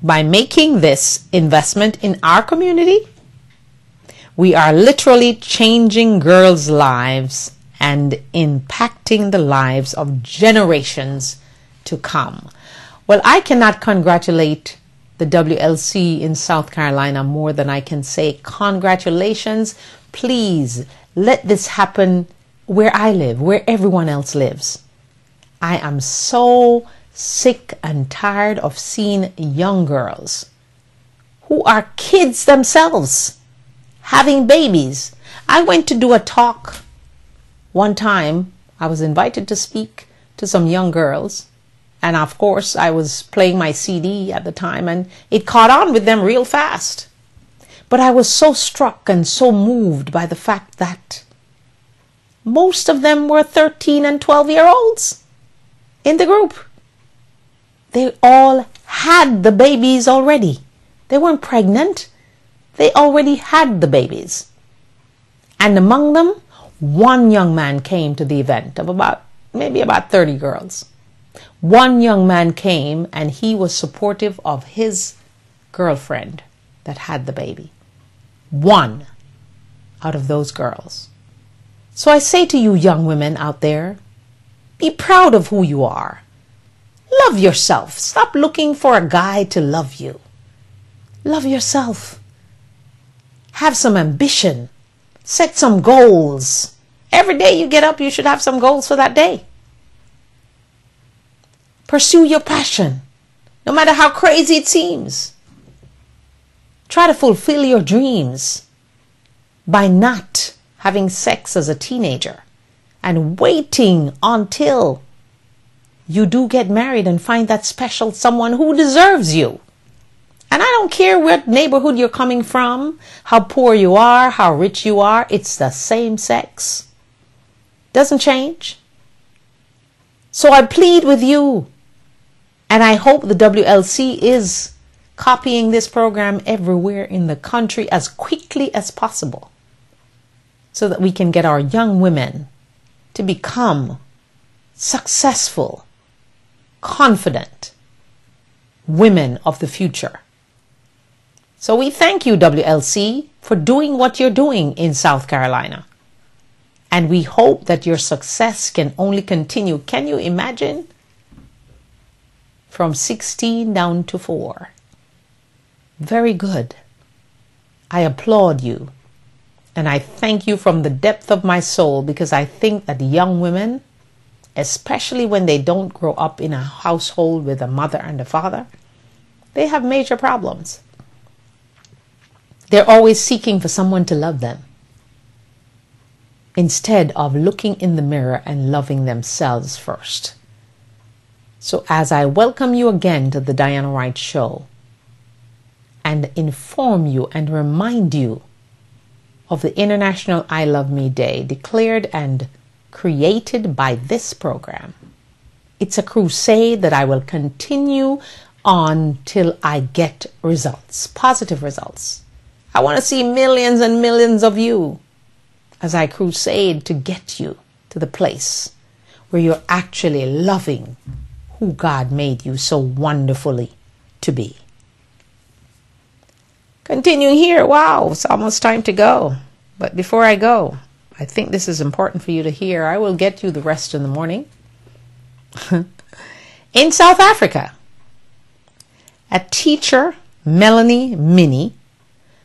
By making this investment in our community, we are literally changing girls' lives and impacting the lives of generations to come. Well, I cannot congratulate the WLC in South Carolina more than I can say congratulations. Please let this happen where I live, where everyone else lives. I am so sick and tired of seeing young girls who are kids themselves having babies. I went to do a talk one time. I was invited to speak to some young girls, and of course I was playing my CD at the time, and it caught on with them real fast. But I was so struck and so moved by the fact that most of them were 13 and 12-year-olds in the group. They all had the babies already. They weren't pregnant. They already had the babies. And among them, one young man came to the event of maybe about 30 girls. One young man came and he was supportive of his girlfriend that had the baby. One out of those girls. So I say to you young women out there, be proud of who you are. Love yourself. Stop looking for a guy to love you. Love yourself. Have some ambition. Set some goals. Every day you get up, you should have some goals for that day. Pursue your passion, no matter how crazy it seems. Try to fulfill your dreams by not having sex as a teenager and waiting until you do get married and find that special someone who deserves you. And I don't care what neighborhood you're coming from, how poor you are, how rich you are, it's the same sex. Doesn't change. So I plead with you, and I hope the WLC is copying this program everywhere in the country as quickly as possible so that we can get our young women to become successful, confident women of the future. So we thank you, WLC, for doing what you're doing in South Carolina. And we hope that your success can only continue. Can you imagine? From 16 down to 4. Very good. I applaud you. And I thank you from the depth of my soul, because I think that young women, especially when they don't grow up in a household with a mother and a father, they have major problems. They're always seeking for someone to love them, instead of looking in the mirror and loving themselves first. So as I welcome you again to the Diana Wright Show and inform you and remind you of the International I Love Me Day declared and created by this program, it's a crusade that I will continue on till I get results, positive results. I want to see millions and millions of you as I crusade to get you to the place where you're actually loving who God made you so wonderfully to be. Continuing here, wow, it's almost time to go. But before I go, I think this is important for you to hear. I will get you the rest in the morning. In South Africa, a teacher, Melanie Minnie,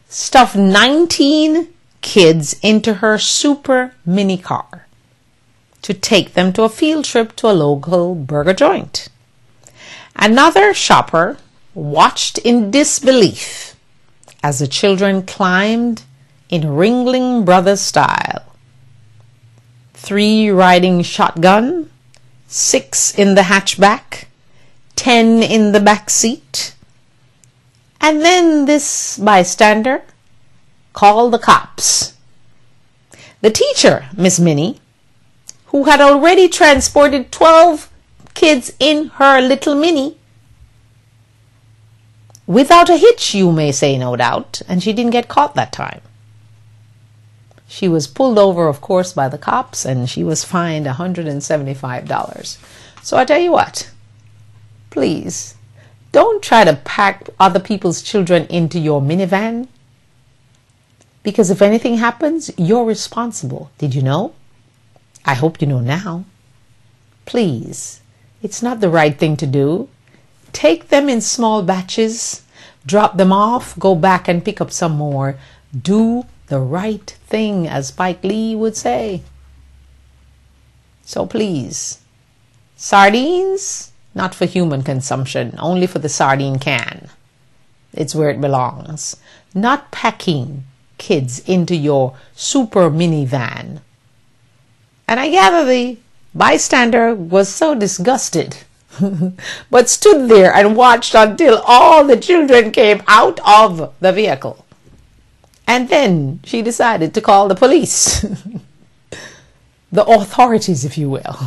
stuffed 19 kids into her super mini car to take them to a field trip to a local burger joint. Another shopper watched in disbelief as the children climbed in Ringling Brothers style. 3 riding shotgun, 6 in the hatchback, 10 in the back seat. And then this bystander called the cops. The teacher, Miss Minnie, who had already transported 12 kids in her little mini, without a hitch, you may say, no doubt, and she didn't get caught that time. She was pulled over, of course, by the cops, and she was fined $175. So I tell you what, please, don't try to pack other people's children into your minivan, because if anything happens, you're responsible. Did you know? I hope you know now. Please, it's not the right thing to do. Take them in small batches, drop them off, go back and pick up some more. Do the right thing, as Spike Lee would say. So please, sardines, not for human consumption, only for the sardine can. It's where it belongs. Not packing kids into your super minivan. And I gather the bystander was so disgusted, but stood there and watched until all the children came out of the vehicle. And then she decided to call the police, the authorities, if you will,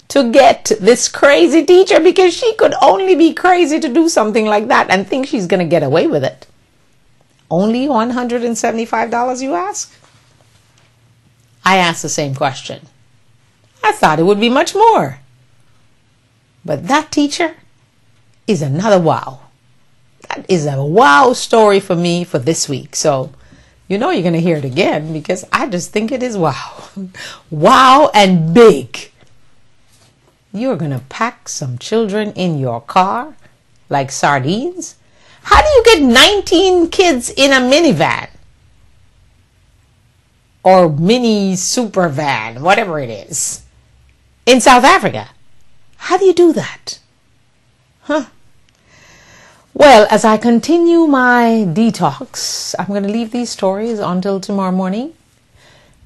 to get this crazy teacher, because she could only be crazy to do something like that and think she's going to get away with it. Only $175, you ask? I asked the same question. I thought it would be much more. But that teacher is another wow. That is a wow story for me for this week. So, you're going to hear it again, because I just think it is wow. Wow and big. You're going to pack some children in your car like sardines? How do you get 19 kids in a minivan? Or mini super van, whatever it is, in South Africa? How do you do that? Huh? Well, as I continue my detox, I'm going to leave these stories until tomorrow morning.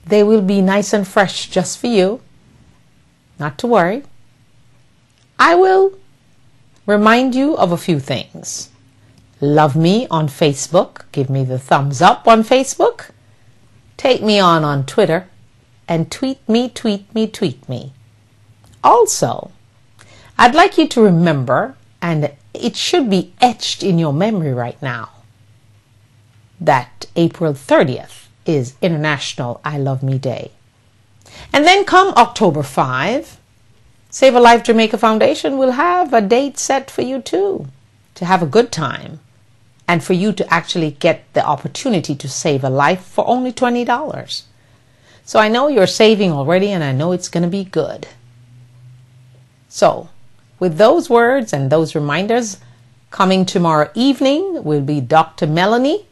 They will be nice and fresh just for you. Not to worry. I will remind you of a few things. Love me on Facebook. Give me the thumbs up on Facebook. Take me on Twitter. And tweet me. Also, I'd like you to remember, and it should be etched in your memory right now, that April 30th is International I Love Me Day. And then come October 5, Save a Life Jamaica Foundation will have a date set for you too, to have a good time, and for you to actually get the opportunity to save a life for only $20. So I know you're saving already, and I know it's going to be good. So, with those words and those reminders, coming tomorrow evening will be Dr. Melanie.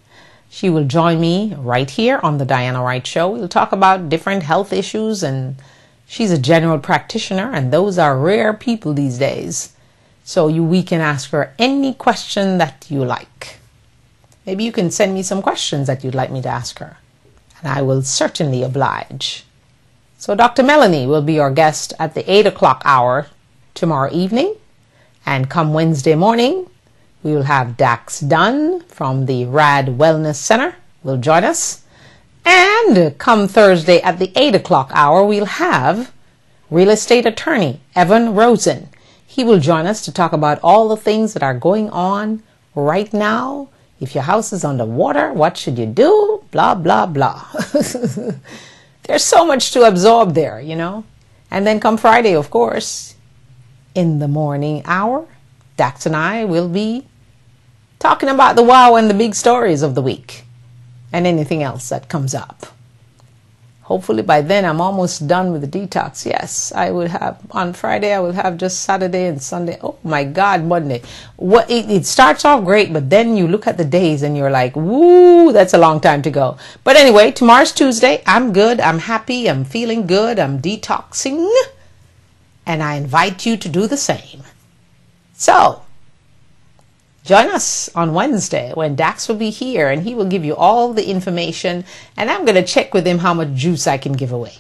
She will join me right here on the Diana Wright Show. We'll talk about different health issues, and she's a general practitioner, and those are rare people these days. So we can ask her any question that you like. Maybe you can send me some questions that you'd like me to ask her, and I will certainly oblige. So Dr. Melanie will be our guest at the 8 o'clock hour tomorrow evening. And come Wednesday morning, we will have Dax Dunn from the RAD Wellness Center will join us. And come Thursday at the 8 o'clock hour, we'll have real estate attorney Evan Rosen. He will join us to talk about all the things that are going on right now. If your house is underwater, what should you do? Blah, blah, blah. There's so much to absorb there, And then come Friday, of course, in the morning hour, Dax and I will be talking about the wow and the big stories of the week and anything else that comes up. Hopefully by then I'm almost done with the detox. Yes, I will have on Friday, I will have just Saturday and Sunday. Oh my God, Monday. It starts off great, but then you look at the days and you're like, woo, that's a long time to go. But anyway, tomorrow's Tuesday. I'm good. I'm happy. I'm feeling good. I'm detoxing. And I invite you to do the same. So, join us on Wednesday when Dax will be here, and he will give you all the information, and I'm going to check with him how much juice I can give away.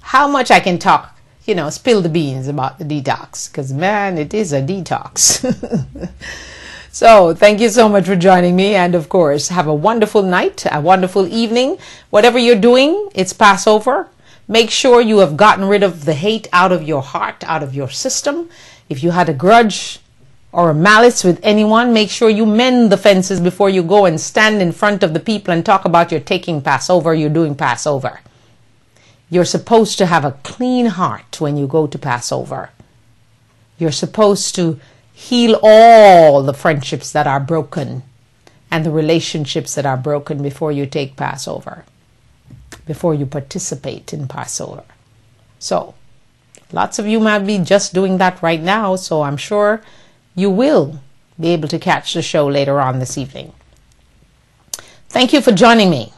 How much I can talk, spill the beans about the detox, because man, it is a detox. So, thank you so much for joining me, and of course, have a wonderful night, a wonderful evening. Whatever you're doing, it's Passover. Make sure you have gotten rid of the hate out of your heart, out of your system. If you had a grudge or a malice with anyone, make sure you mend the fences before you go and stand in front of the people and talk about you're taking Passover, you're doing Passover. You're supposed to have a clean heart when you go to Passover. You're supposed to heal all the friendships that are broken and the relationships that are broken before you take Passover, before you participate in Passover. So, lots of you might be just doing that right now, so I'm sure you will be able to catch the show later on this evening. Thank you for joining me.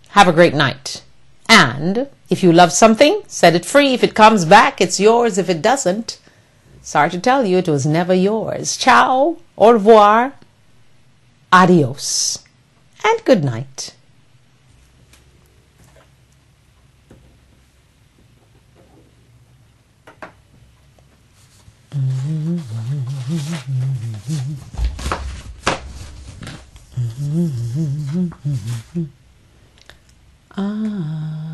Have a great night. And if you love something, set it free. If it comes back, it's yours. If it doesn't, sorry to tell you, it was never yours. Ciao, au revoir, adios, and good night. Mm-hmm. Ah.